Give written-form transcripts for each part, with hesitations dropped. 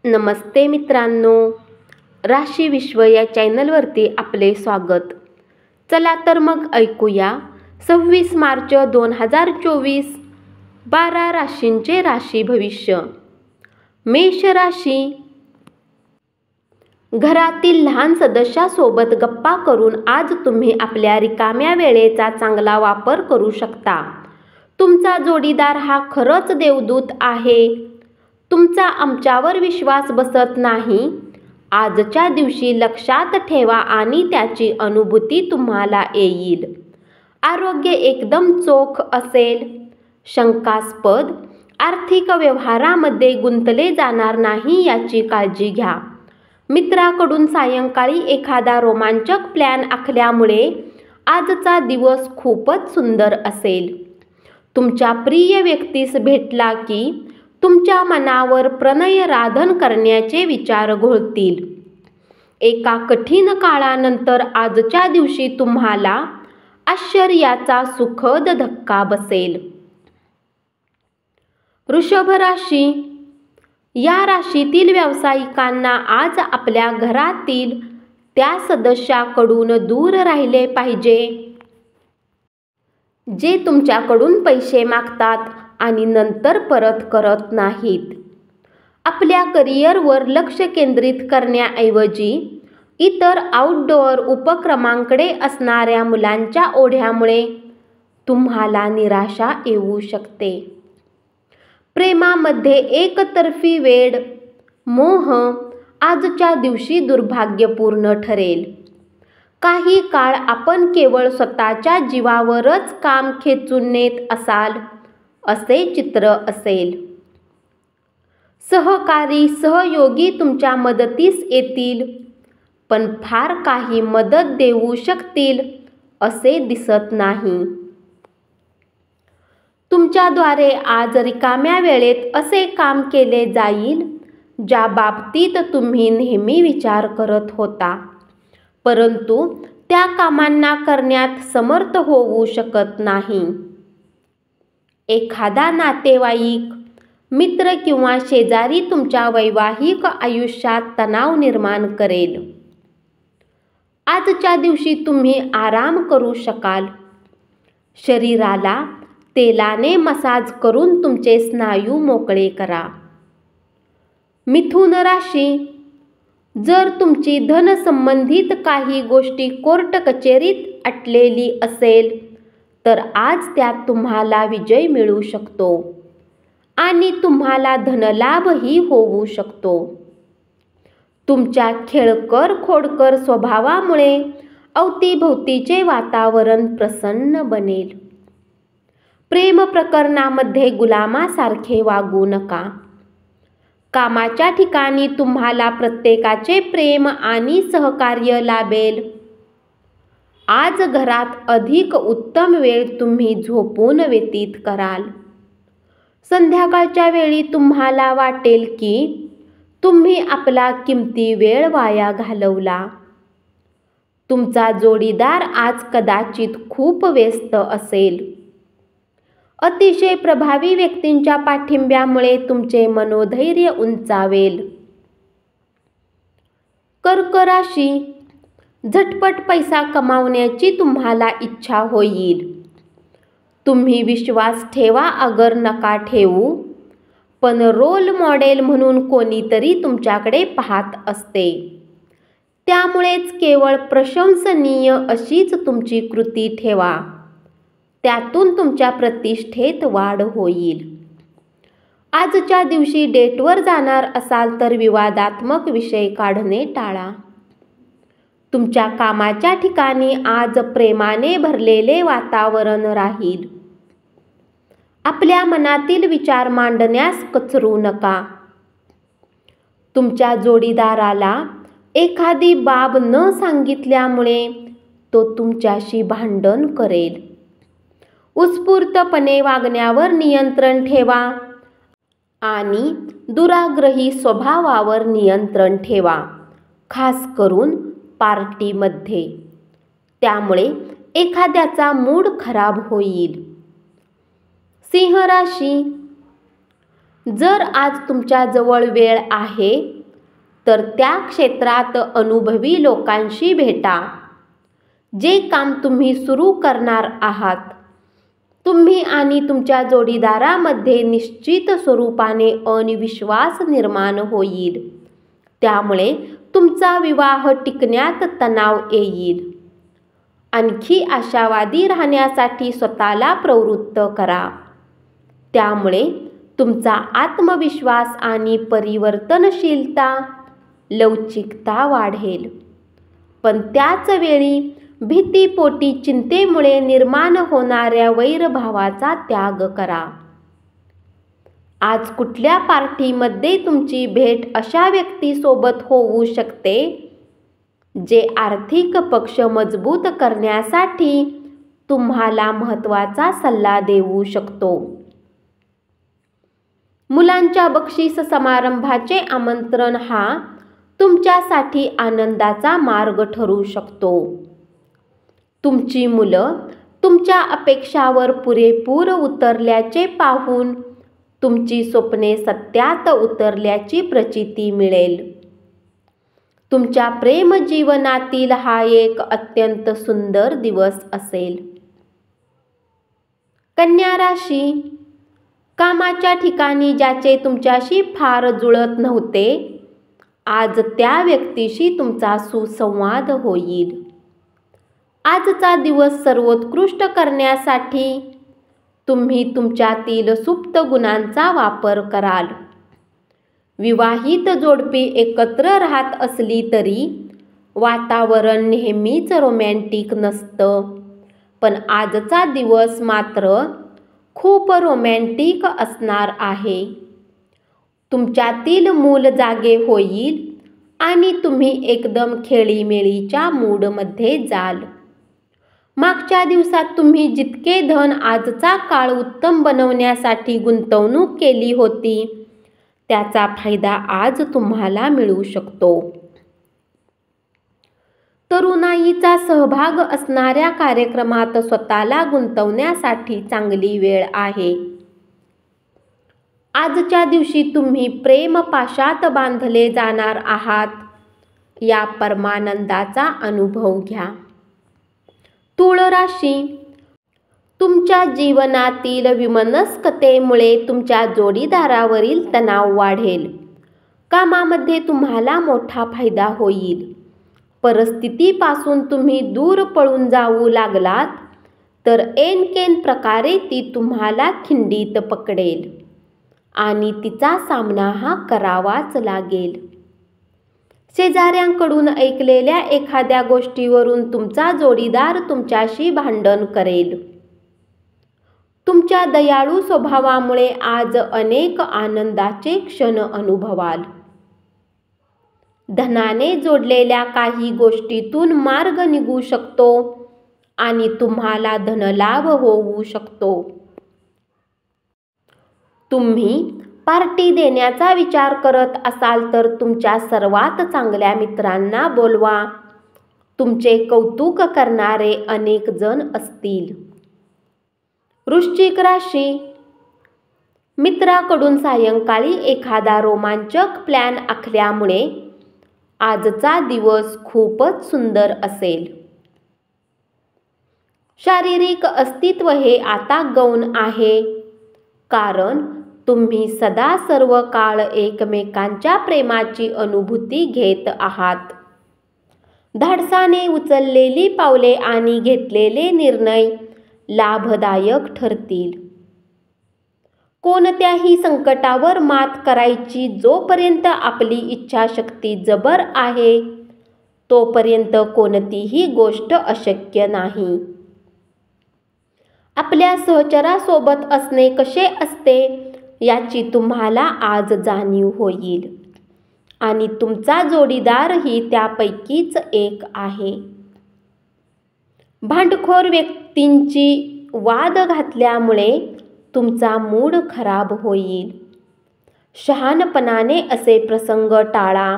नमस्ते मित्रांनो, राशी विश्व या चॅनलवरती आपले स्वागत. चला तर मग ऐकूया 26 मार्च 2024 12 राशींचे राशी भविष्य. मेष राशी. घरातील लहान सदस्यासोबत गप्पा करून आज तुम्ही आपल्या रिकाम्या वेळेचा चांगला वापर करू शकता. तुमचा जोडीदार हा खरंच देवदूत आहे. तुमचा आमच्यावर विश्वास बसत नाही. आजच्या दिवशी लक्षात ठेवा आणि त्याची अनुभूती तुम्हाला येईल. आरोग्य एकदम चोख असेल. शंकास्पद आर्थिक व्यवहारामध्ये गुंतले जाणार नाही याची काळजी घ्या. मित्राकडून सायंकाळी एखादा रोमांचक प्लॅन आखल्यामुळे आजचा दिवस खूपच सुंदर असेल. तुमच्या प्रिय व्यक्तीस भेटला की तुमच्या मनावर प्रणयराधन करण्याचे विचार घोळतील. एका कठीण काळानंतर आजच्या दिवशी तुम्हाला आश्चर्याचा सुखद धक्का बसेल. वृषभ राशी. या राशीतील व्यावसायिकांना आज आपल्या घरातील त्या सदस्याकडून दूर राहिले पाहिजे जे तुमच्याकडून पैसे मागतात आणि नंतर परत करत नाहीत. आपल्या करिअरवर लक्ष केंद्रित करण्याऐवजी इतर आउटडोअर उपक्रमांकडे असणाऱ्या मुलांच्या ओढ्यामुळे तुम्हाला निराशा येऊ शकते. प्रेमामध्ये एकतर्फी वेड, मोह आजच्या दिवशी दुर्भाग्यपूर्ण ठरेल. काही काळ आपण केवळ स्वतःच्या जीवावरच काम खेचून नेत असाल असे चित्र असेल. सहकारी सहयोगी तुमच्या मदतीस येतील, पण फार काही मदत देऊ शकतील असे दिसत नाही. तुमच्याद्वारे आज रिकाम्या वेळेत असे काम केले जाईल ज्या बाबतीत तुम्ही नेहमी विचार करत होता, परंतु त्या कामांना करण्यात समर्थ होऊ शकत नाही. एखादा नातेवाईक, मित्र किंवा शेजारी तुमच्या वैवाहिक आयुष्यात तणाव निर्माण करेल. आजच्या दिवशी तुम्ही आराम करू शकाल. शरीराला तेलाने मसाज करून तुमचे स्नायू मोकळे करा. मिथुन राशी. जर तुमची धनसंबंधित काही गोष्टी कोर्ट कचेरीत अटलेली असेल तर आज त्यात तुम्हाला विजय मिळू शकतो आणि तुम्हाला धनलाभही होऊ शकतो. तुमच्या खेळकर खोडकर स्वभावामुळे अवतीभोवतीचे वातावरण प्रसन्न बनेल. प्रेम प्रकरणामध्ये गुलामासारखे वागू नका. कामाच्या ठिकाणी तुम्हाला प्रत्येकाचे प्रेम आणि सहकार्य लाभेल. आज घरात अधिक उत्तम वेळ तुम्ही झोपून व्यतीत कराल. संध्याकाळच्या वेळी तुम्हाला वाटेल की तुम्ही आपला किमती वेळ वाया घालवला. तुमचा जोडीदार आज कदाचित खूप व्यस्त असेल. अतिशय प्रभावी व्यक्तींच्या पाठिंब्यामुळे तुमचे मनोधैर्य उंचावेल. कर्क राशी. झटपट पैसा कमावण्याची तुम्हाला इच्छा होईल. तुम्ही विश्वास ठेवा अगर नका ठेवू, पण रोल मॉडेल म्हणून कोणीतरी तुमच्याकडे पाहत असते. त्यामुळेच केवळ प्रशंसनीय अशीच तुमची कृती ठेवा. त्यातून तुमच्या प्रतिष्ठेत वाढ होईल. आजच्या दिवशी डेटवर जाणार असाल तर विवादात्मक विषय काढणे टाळा. तुमच्या कामाच्या ठिकाणी आज प्रेमाने भरलेले वातावरण राहील. आपल्या मनातील विचार मांडण्यास कचरू नका. तुमच्या जोडीदाराला एखादी बाब न सांगितल्यामुळे तो तुमच्याशी भांडण करेल. उत्स्फूर्तपणे वागण्यावर नियंत्रण ठेवा आणि दुराग्रही स्वभावावर नियंत्रण ठेवा, खास करून पार्टीमध्ये. त्यामुळे एखाद्याचा मूड खराब होईल. सिंह राशी. जर आज तुमच्या जवळ वेळ आहे तर त्या क्षेत्रात अनुभवी लोकांशी भेटा. जे काम तुम्ही सुरू करणार आहात, तुम्ही आणि तुमच्या जोडीदारामध्ये निश्चित स्वरूपाने अविश्वास निर्माण होईल. त्यामुळे तुमचा विवाह टिकण्यात तणाव येईल. आणखी आशावादी राहण्यासाठी स्वतःला प्रवृत्त करा. त्यामुळे तुमचा आत्मविश्वास आणि परिवर्तनशीलता, लवचिकता वाढेल. पण त्याच वेळी भीतीपोटी चिंतेमुळे निर्माण होणाऱ्या वैरभावाचा त्याग करा. आज कुठल्या पार्टीमध्ये तुमची भेट अशा व्यक्तीसोबत होऊ शकते जे आर्थिक पक्ष मजबूत करण्यासाठी तुम्हाला महत्त्वाचा सल्ला देऊ शकतो. मुलांच्या बक्षीस समारंभाचे आमंत्रण हा तुमच्यासाठी आनंदाचा मार्ग ठरू शकतो. तुमची मुलं तुमच्या अपेक्षावर पुरेपूर उतरल्याचे पाहून तुमची स्वप्ने सत्यात उतरल्याची प्रचिती मिळेल. तुमच्या प्रेमजीवनातील हा एक अत्यंत सुंदर दिवस असेल. कन्या राशी, कामाच्या ठिकाणी ज्याचे तुमच्याशी फार जुळत नव्हते, आज त्या व्यक्तीशी तुमचा सुसंवाद होईल. आजचा दिवस सर्वोत्कृष्ट करण्यासाठी तुम्ही तुमच्यातील सुप्त गुणांचा वापर कराल. विवाहित जोडपी एकत्र राहत असली तरी वातावरण नेहमीच रोमॅन्टिक नसतं, पण आजचा दिवस मात्र खूप रोमॅन्टिक असणार आहे. तुमच्यातील मूल जागे होईल आणि तुम्ही एकदम खेळीमेळीच्या मूडमध्ये जाल. मागच्या दिवसात तुम्ही जितके धन आजचा काळ उत्तम बनवण्यासाठी गुंतवणूक केली होती, त्याचा फायदा आज तुम्हाला मिळू शकतो. तरुणाईचा सहभाग असणाऱ्या कार्यक्रमात स्वतःला गुंतवण्यासाठी चांगली वेळ आहे. आजच्या दिवशी तुम्ही प्रेमपाशात बांधले जाणार आहात, या परमानंदाचा अनुभव घ्या. तुळ राशी, तुमच्या जीवनातील विमनस्कतेमुळे तुमच्या जोडीदारावरील तणाव वाढेल. कामामध्ये तुम्हाला मोठा फायदा होईल. परिस्थितीपासून तुम्ही दूर पळून जाऊ लागलात तर ऐनकेन प्रकारे ती तुम्हाला खिंडीत पकडेल आणि तिचा सामना हा करावाच लागेल. शेजाऱ्यांकडून ऐकलेल्या एखाद्या गोष्टीवरून तुमचा जोडीदार तुमच्याशी भांडण करेल. तुमच्या दयाळू स्वभावामुळे आज अनेक आनंदाचे क्षण अनुभवाल. धनाने जोडलेल्या काही गोष्टीतून मार्ग निघू शकतो आणि तुम्हाला धनलाभ होऊ शकतो. तुम्ही पार्टी देण्याचा विचार करत असाल तर तुमच्या सर्वात चांगल्या मित्रांना बोलवा. तुमचे कौतुक करणारे अनेक जण असतील. वृश्चिक राशी, मित्राकडून सायंकाळी एखादा रोमांचक प्लॅन आखल्यामुळे आजचा दिवस खूपच सुंदर असेल. शारीरिक अस्तित्व हे आता गौण आहे, कारण तुम्ही सदा सर्व काळ एकमेकांच्या प्रेमाची अनुभूती घेत आहात. धाडसाने उचललेली पावले आणि घेतलेले निर्णय लाभदायक ठरतील. कोणत्याही संकटावर मात करायची जोपर्यंत आपली इच्छाशक्ती जबर आहे, तोपर्यंत कोणतीही गोष्ट अशक्य नाही. आपल्या सहचरासोबत असणे कसे असते याची तुम्हाला आज जाणीव होईल आणि तुमचा जोडीदारही त्यापैकीच एक आहे. भांडखोर व्यक्तींची वाद घातल्यामुळे तुमचा मूड खराब होईल. शहाणपणाने असे प्रसंग टाळा.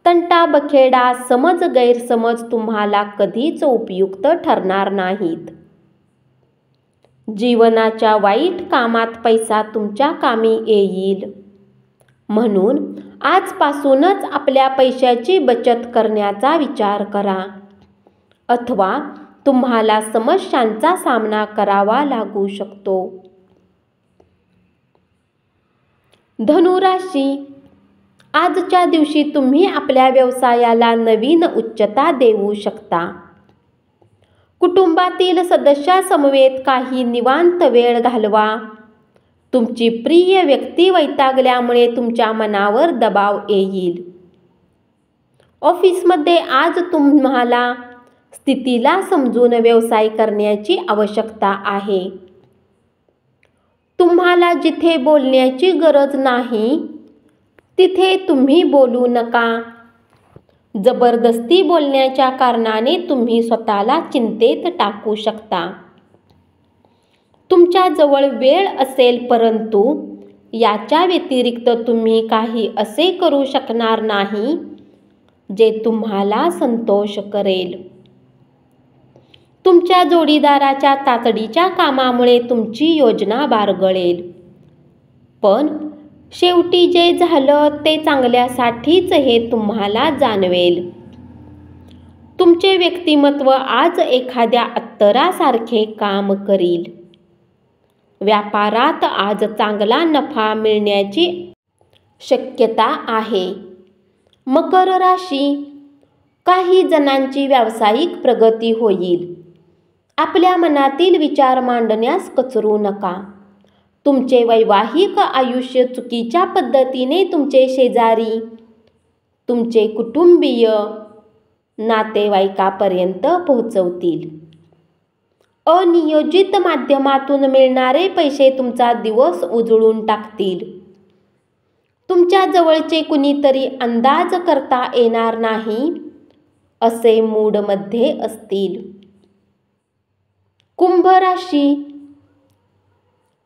तंटाबखेडा, समज गैरसमज तुम्हाला कधीच उपयुक्त ठरणार नाहीत. जीवनाच्या वाईट कामात पैसा तुमच्या कामी येईल. म्हणून आजपासूनच आपल्या पैशाची बचत करण्याचा विचार करा, अथवा तुम्हाला समस्यांचा सामना करावा लागू शकतो. धनु राशी, आजच्या दिवशी तुम्ही आपल्या व्यवसायाला नवीन उच्चता देऊ शकता. कुटुंबातील सदस्यासमवेत काही निवांत वेळ घालवा. तुमची प्रिय व्यक्ती वैतागल्यामुळे तुमच्या मनावर दबाव येईल. ऑफिसमध्ये आज तुम्हाला स्थितीला समजून व्यवसाय करण्याची आवश्यकता आहे. तुम्हाला जिथे बोलण्याची गरज नाही तिथे तुम्ही बोलू नका. जबरदस्ती बोलण्याच्या कारणाने तुम्ही स्वतःला चिंतेत टाकू शकता. तुमच्या जवळ वेळ असेल, परंतु याच्या व्यतिरिक्त तुम्ही काही असे करू शकणार नाही जे तुम्हाला संतोष करेल. तुमच्या जोडीदाराच्या तातडीच्या कामामुळे तुमची योजना बारगळेल, पण शेवटी जे झालं ते चांगल्यासाठीच हे तुम्हाला जाणवेल. तुमचे व्यक्तिमत्व आज एखाद्या अत्तरासारखे काम करील. व्यापारात आज चांगला नफा मिळण्याची शक्यता आहे. मकर राशी, काही जणांची व्यावसायिक प्रगती होईल. आपल्या मनातील विचार मांडण्यास कचरू नका. तुमचे वैवाहिक आयुष्य चुकीच्या पद्धतीने तुमचे शेजारी, तुमचे कुटुंबीय, नातेवाईकापर्यंत पोहोचवतील. अनियोजित माध्यमातून मिळणारे पैसे तुमचा दिवस उजळून टाकतील. तुमच्या जवळचे कुणीतरी अंदाज करता येणार नाही असे मूडमध्ये असतील. कुंभ राशी,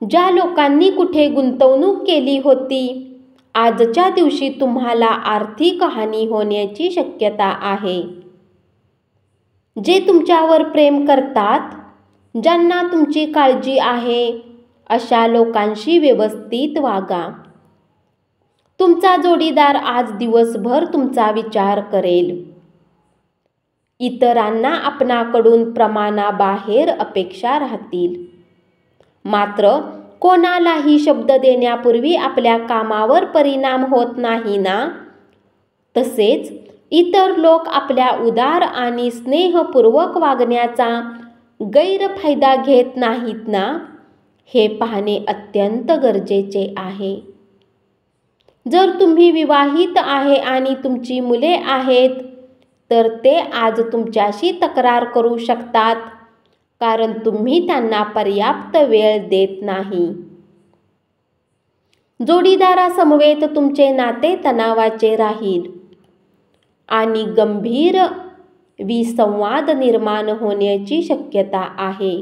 ज्या लोकांनी कुठे गुंतवणूक केली होती, आजच्या दिवशी तुम्हाला आर्थिक हानी होण्याची शक्यता आहे. जे तुमच्यावर प्रेम करतात, ज्यांना तुमची काळजी आहे, अशा लोकांशी व्यवस्थित वागा. तुमचा जोडीदार आज दिवसभर तुमचा विचार करेल. इतरांना आपणाकडून प्रमाणाबाहेर अपेक्षा राहतील. मात्र कोणालाही शब्द देण्यापूर्वी आपल्या कामावर परिणाम होत नाही ना? तसेच इतर लोक आपल्या उदार आणि स्नेहपूर्वक वागण्याचा गैरफायदा घेत नाहीत ना, हे पाहणे अत्यंत गरजेचे आहे. जर तुम्ही विवाहित आहे आणि तुमची मुले आहेत, तर ते आज तुमच्याशी तक्रार करू शकतात, कारण तुम्ही त्यांना पर्याप्त वेळ देत नाही. जोडीदारासमवेत तुमचे नाते तणावाचे राहील आणि गंभीर विसंवाद निर्माण होण्याची शक्यता आहे.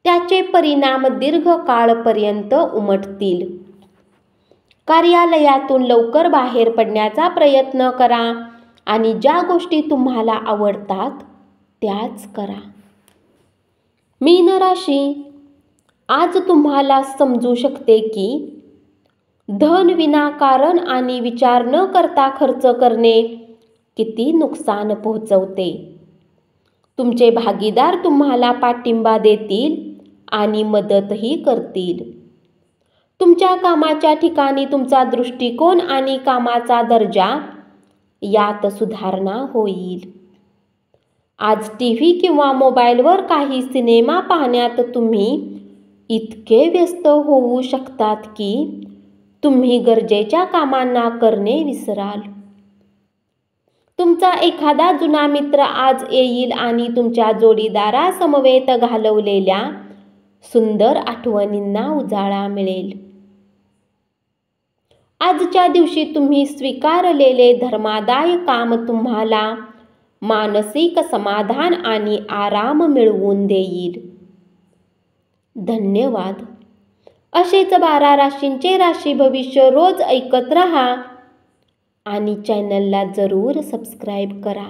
त्याचे परिणाम दीर्घकाळपर्यंत उमटतील. कार्यालयातून लवकर बाहेर पडण्याचा प्रयत्न करा आणि ज्या गोष्टी तुम्हाला आवडतात त्याच करा. मीन राशी, आज तुम्हाला समजू शकते की धन विनाकारण आणि विचार न करता खर्च करणे किती नुकसान पोहोचवते. तुमचे भागीदार तुम्हाला पाठिंबा देतील आणि मदतही करतील. तुमच्या कामाच्या ठिकाणी तुमचा दृष्टिकोन आणि कामाचा दर्जा यात सुधारणा होईल. आज टीव्ही किंवा मोबाईलवर काही सिनेमा पाहण्यात तुम्ही इतके व्यस्त होऊ शकतात की तुम्ही गरजेच्या कामांना करणे विसराल. तुमचा एखादा जुना मित्र आज येईल आणि तुमच्या जोडीदारासमवेत घालवलेल्या सुंदर आठवणींना उजाळा मिळेल. आजच्या दिवशी तुम्ही स्वीकारलेले धर्मादाय काम तुम्हाला मानसिक समाधान आणि आराम मिळवून देईल. धन्यवाद. असेच 12 राशींचे राशी भविष्य रोज ऐकत रहा आणि चॅनलला जरूर सबस्क्राईब करा.